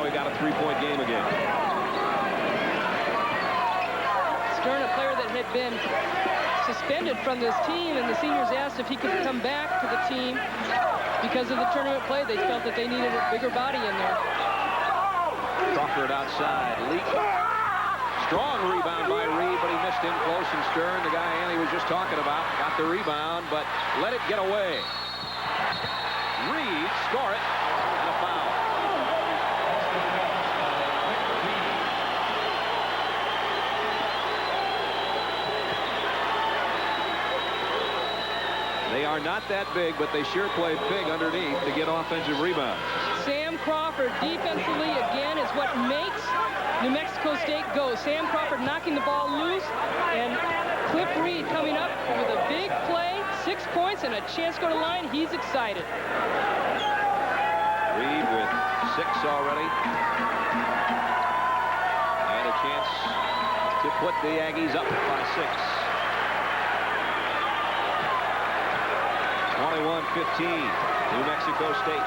We got a three-point game again. Stern, a player that had been suspended from this team, and the seniors asked if he could come back to the team because of the tournament play. They felt that they needed a bigger body in there. Crawford outside. Leak. Strong rebound by Reed, but he missed in close, and Stern, the guy Andy was just talking about, got the rebound, but let it get away. Reed score it, and a foul. They are not that big, but they sure play big underneath to get offensive rebounds. Sam Crawford defensively again is what makes New Mexico State go. Sam Crawford knocking the ball loose, and Cliff Reed coming up with a big play, 6 points and a chance to go to line. He's excited. Reed with 6 already, and a chance to put the Aggies up by 6. 21-15, New Mexico State.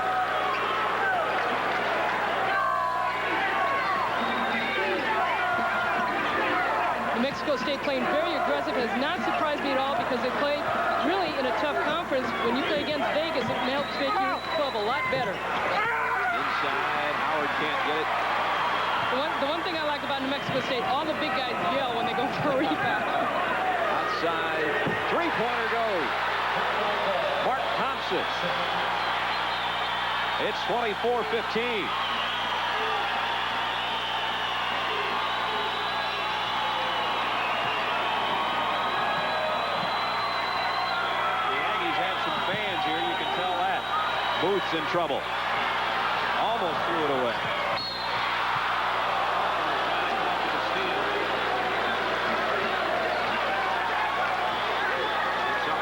New Mexico State playing very aggressive has not surprised me at all because they played really in a tough conference. When you play against Vegas, it helps make your club a lot better. Inside, Howard can't get it. The one thing I like about New Mexico State, all the big guys yell when they go for a rebound. Outside, three-pointer goes. Mark Thompson. It's 24-15. Booth's in trouble. Almost threw it away.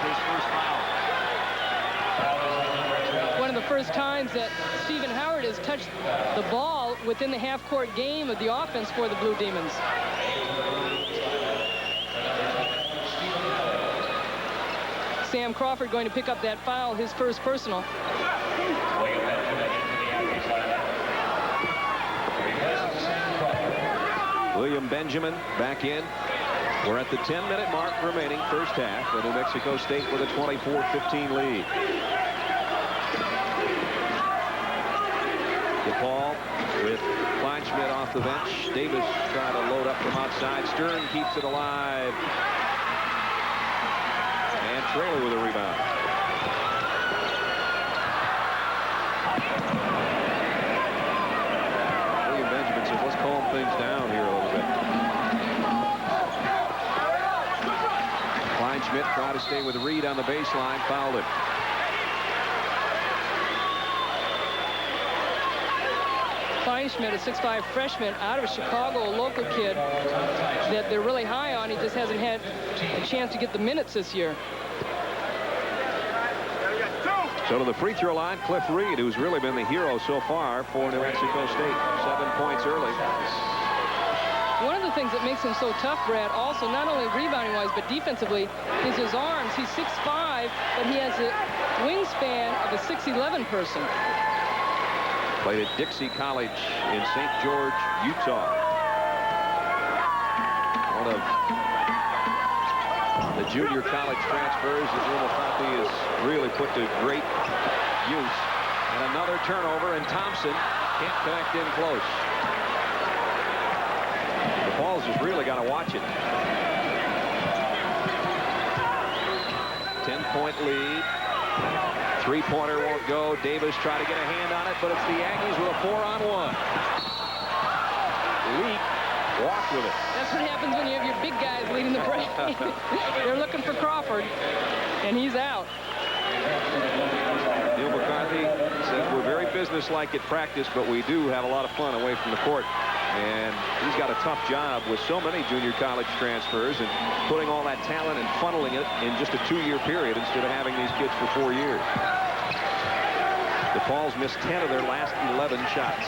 His first foul. One of the first times that Stephen Howard has touched the ball within the half-court game of the offense for the Blue Demons. Sam Crawford going to pick up that foul, his first personal. William Benjamin back in. We're at the 10-minute mark remaining, first half, and New Mexico State with a 24-15 lead. DePaul with Kleinschmidt off the bench. Davis trying to load up from outside. Stern keeps it alive. And Traylor with a rebound. William Benjamin says, let's calm things down here a little bit. Kleinschmidt tried to stay with Reed on the baseline, fouled it. Kleinschmidt, a 6'5" freshman out of Chicago, a local kid that they're really high on. He just hasn't had a chance to get the minutes this year. So to the free throw line, Cliff Reed, who's really been the hero so far for New Mexico State. 7 points early. One of the things that makes him so tough, Brad, also not only rebounding-wise, but defensively, is his arms. He's 6'5", but he has a wingspan of a 6'11" person. Played at Dixie College in St. George, Utah. One of the junior college transfers that Will McCarthy has really put to great use. And another turnover, and Thompson can't connect in close. The Pauls has really got to watch it. 10-point lead. Three-pointer won't go. Davis tried to get a hand on it, but it's the Aggies with a 4-on-1. Leak walked with it. That's what happens when you have your big guys leading the break. They're looking for Crawford, and he's out. Neil McCarthy says we're very businesslike at practice, but we do have a lot of fun away from the court. And he's got a tough job with so many junior college transfers and putting all that talent and funneling it in just a 2-year period instead of having these kids for 4 years. The Pauls missed 10 of their last 11 shots.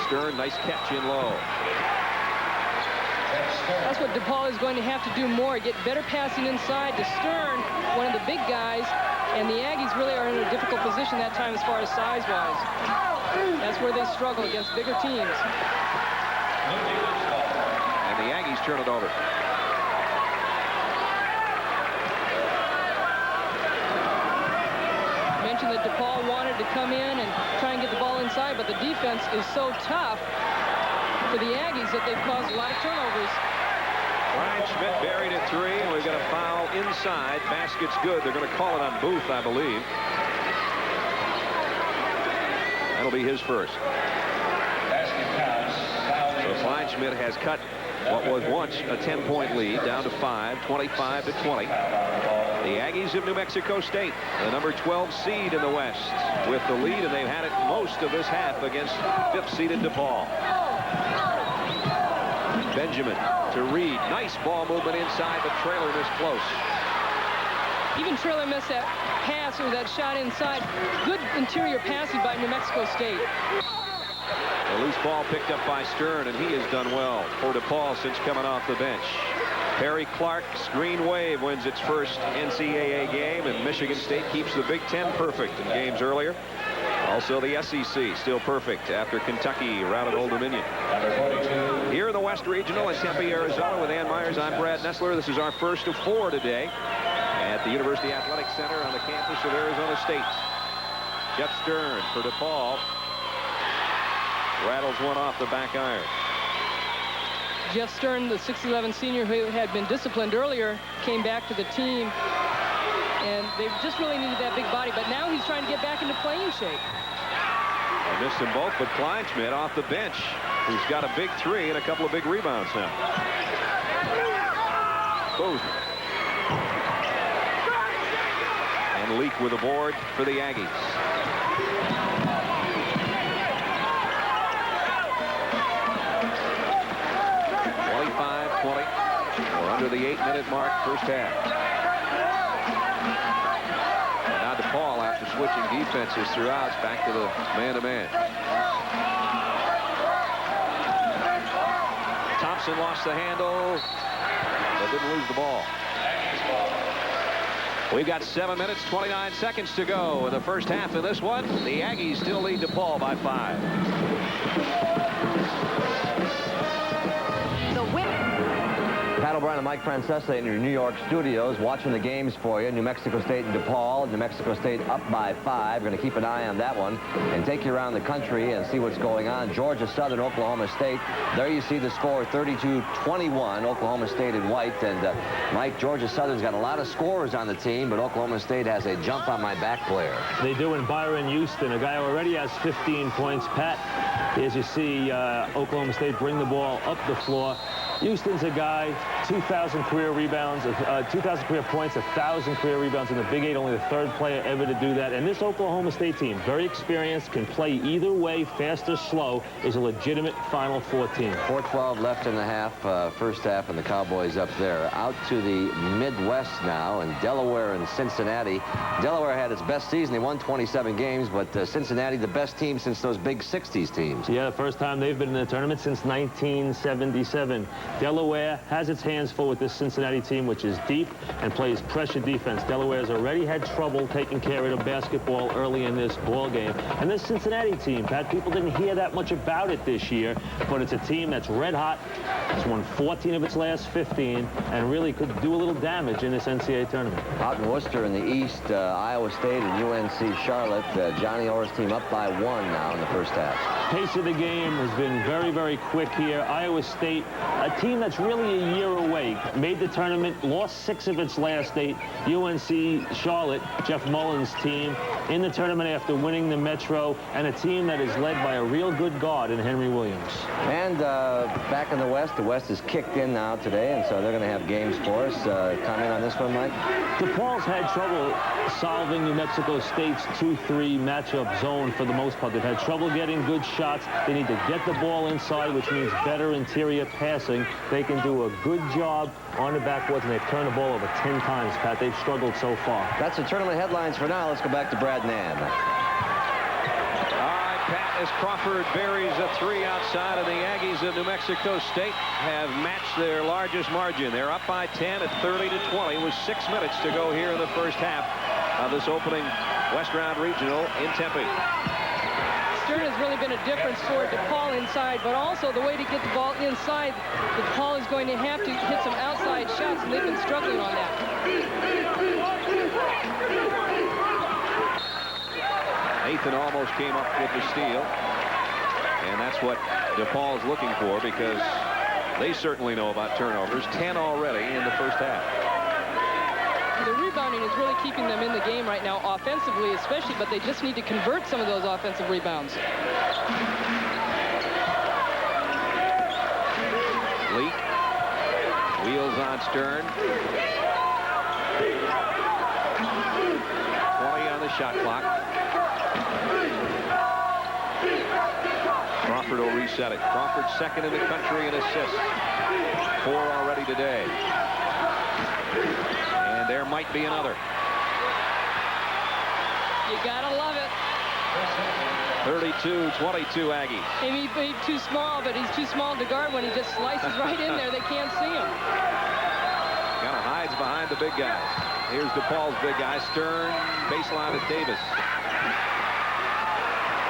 Stern, nice catch in low. That's what DePaul is going to have to do more, get better passing inside to Stern, one of the big guys, and the Aggies really are in a difficult position that time as far as size-wise. That's where they struggle against bigger teams. And the Aggies turn it over. Mentioned that DePaul wanted to come in and try and get the ball inside, but the defense is so tough for the Aggies that they've caused a lot of turnovers. Ryan Schmidt buried at 3, and we've got a foul inside. Basket's good. They're going to call it on Booth, I believe. That'll be his first. So Kleinschmidt has cut what was once a 10-point lead down to 5, 25-20. The Aggies of New Mexico State, the number 12 seed in the West, with the lead, and they've had it most of this half against 5th-seeded DePaul. Benjamin to Reed. Nice ball movement inside, but Traylor missed close. Even Traylor missed that pass or that shot inside. Good interior passing by New Mexico State. A loose ball picked up by Stern, and he has done well for DePaul since coming off the bench. Perry Clark's Green Wave wins its first NCAA game, and Michigan State keeps the Big Ten perfect in games earlier. Also the SEC still perfect after Kentucky routed Old Dominion. Here in the West Regional in Tempe, Arizona with Ann Myers, I'm Brad Nessler. This is our first of 4 today at the University Athletic Center on the campus of Arizona State. Jeff Stern for DePaul. Rattles one off the back iron. Jeff Stern, the 6'11 senior who had been disciplined earlier, came back to the team, and they just really needed that big body, but now he's trying to get back into playing shape. They missed them both, but Kleinschmidt off the bench, who's got a big 3 and a couple of big rebounds now. Booth. And Leak with a board for the Aggies. 25-20. We're under the 8-minute mark, first half. And now DePaul, after switching defenses throughout, is back to the man-to-man. Thompson lost the handle, but didn't lose the ball. We've got 7 minutes, 29 seconds to go in the first half of this one. The Aggies still lead DePaul by 5. Pat O'Brien and Mike Francesa in your New York studios watching the games for you. New Mexico State and DePaul. New Mexico State up by 5. We're going to keep an eye on that one and take you around the country and see what's going on. Georgia Southern, Oklahoma State. There you see the score, 32-21. Oklahoma State in white. And Mike, Georgia Southern's got a lot of scorers on the team, but Oklahoma State has a jump on my back player. They do in Byron Houston, a guy who already has 15 points. Pat, as you see, Oklahoma State bring the ball up the floor. Houston's a guy, 2,000 career rebounds, 2,000 career points, 1,000 career rebounds in the Big 8, only the 3rd player ever to do that. And this Oklahoma State team, very experienced, can play either way, fast or slow, is a legitimate Final Four team. 4:12 left in the half, first half, and the Cowboys up there. Out to the Midwest now, and Delaware and Cincinnati. Delaware had its best season. They won 27 games, but Cincinnati, the best team since those big 60s teams. Yeah, the first time they've been in the tournament since 1977. Delaware has its hands full with this Cincinnati team, which is deep and plays pressure defense. Delaware's already had trouble taking care of the basketball early in this ball game. And this Cincinnati team, Pat, people didn't hear that much about it this year, but it's a team that's red hot. It's won 14 of its last 15 and really could do a little damage in this NCAA tournament. Out in Worcester in the East, Iowa State and UNC Charlotte. Johnny Orr's team up by 1 now in the first half. Pace of the game has been very, very quick here. Iowa State, a team that's really a year away, made the tournament, lost 6 of its last 8. UNC Charlotte, Jeff Mullen's team, in the tournament after winning the Metro, and a team that is led by a real good guard in Henry Williams. And back in the West is kicked in now today, and so they're going to have games for us. Comment on this one, Mike? DePaul's had trouble solving New Mexico State's 2-3 matchup zone for the most part. They've had trouble getting good shots. They need to get the ball inside, which means better interior passing. They can do a good job on the backboards, and they've turned the ball over 10 times, Pat. They've struggled so far. That's the tournament headlines for now. Let's go back to Brad Nam. Pat, as Crawford buries a 3 outside, and the Aggies of New Mexico State have matched their largest margin. They're up by 10 at 30-20 with 6 minutes to go here in the first half of this opening West Round Regional in Tempe. Stern has really been a difference for DePaul inside, but also the way to get the ball inside, DePaul is going to have to hit some outside shots, and they've been struggling on that. Nathan almost came up with the steal, and that's what DePaul's looking for, because they certainly know about turnovers. 10 already in the first half. The rebounding is really keeping them in the game right now, offensively especially, but they just need to convert some of those offensive rebounds. Leak. Wheels on Stern. 20 on the shot clock. Crawford will reset it. Crawford second in the country in assists. 4 already today. And there might be another. You gotta love it. 32-22 Aggies. He may be too small, but he's too small to guard when he just slices right in there. They can't see him. Kind of hides behind the big guys. Here's DePaul's big guy. Stern, baseline to Davis.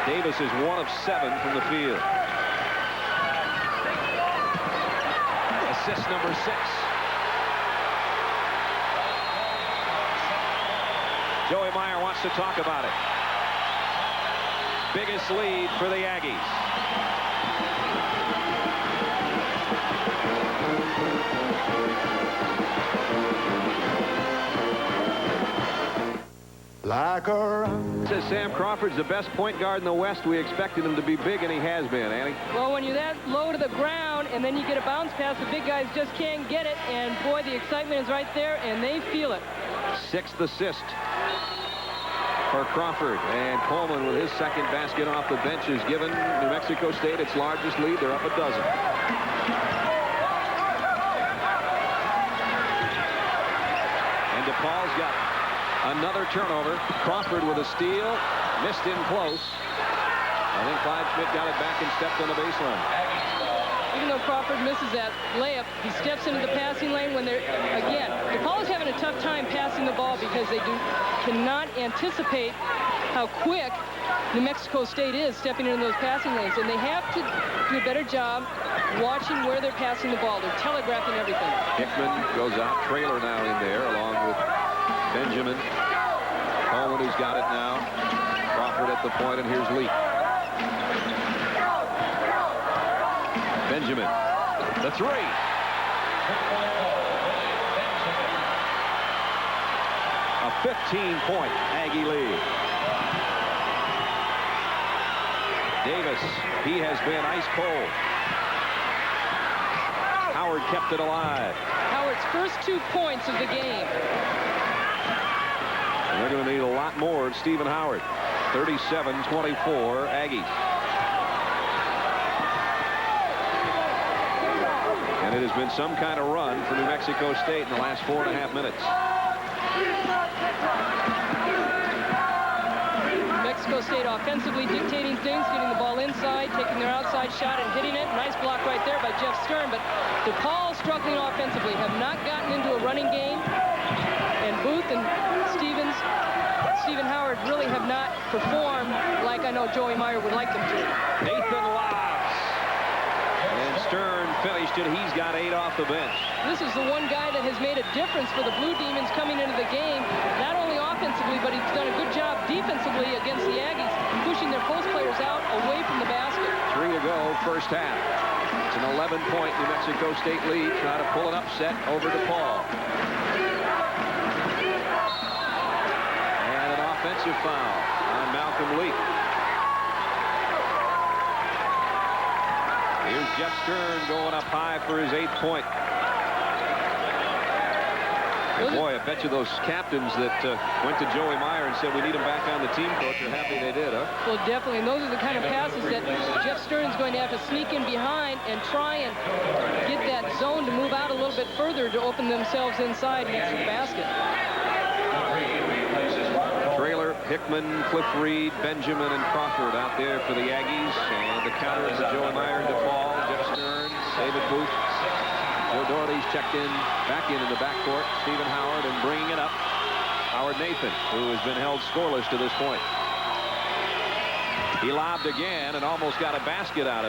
Davis is 1 of 7 from the field. Assist number 6. Joey Meyer wants to talk about it. Biggest lead for the Aggies. Like a Says Sam Crawford's the best point guard in the West. We expected him to be big, and he has been, Annie. Well, when you're that low to the ground and then you get a bounce pass, the big guys just can't get it. And, boy, the excitement is right there, and they feel it. 6th assist for Crawford. And Coleman, with his second basket off the bench, has given New Mexico State its largest lead. They're up a dozen. And DePaul's got another turnover. Crawford with a steal. Missed in close. I think Clyde Schmidt got it back and stepped on the baseline. Even though Crawford misses that layup, he steps into the passing lane when they're, again, DePaul is having a tough time passing the ball because they cannot anticipate how quick New Mexico State is stepping into those passing lanes. And they have to do a better job watching where they're passing the ball. They're telegraphing everything. Hickman goes out. Trailer now in there along with Benjamin. Coleman, who's got it now. Crawford at the point, and here's Leak. Benjamin, the 3. A 15-point Aggie lead. Davis, he has been ice cold. Howard kept it alive. Howard's first 2 points of the game. And they're going to need a lot more of Stephen Howard. 37-24 Aggies. And it has been some kind of run for New Mexico State in the last 4.5 minutes. New Mexico State offensively dictating things, getting the ball inside, taking their outside shot and hitting it. Nice block right there by Jeff Stern. But DePaul struggling offensively, have not gotten into a running game. And Booth and Stephen Howard really have not performed like I know Joey Meyer would like them to. Nathan lobs. And Stern finished it. He's got 8 off the bench. This is the one guy that has made a difference for the Blue Demons coming into the game, not only offensively, but he's done a good job defensively against the Aggies, pushing their post players out away from the basket. 3 to go, first half. It's an 11-point New Mexico State lead. Try to pull an upset over DePaul. And an offensive foul on Malcolm Leak. Here's Jeff Stern going up high for his 8th point. And boy, I bet you those captains that went to Joey Meyer and said we need him back on the team, coach, are happy they did, huh? Well, definitely. And those are the kind of passes that Jeff Stern's going to have to sneak in behind and try and get that zone to move out a little bit further to open themselves inside and get to the basket. Trailer, Hickman, Cliff Reed, Benjamin, and Crawford out there for the Aggies. And the counter is Joey Meyer and DePaul, Jeff Stern, David Booth. Joe Doherty's checked in, back in the backcourt. Stephen Howard, and bringing it up, Howard Nathan, who has been held scoreless to this point. He lobbed again and almost got a basket out of it.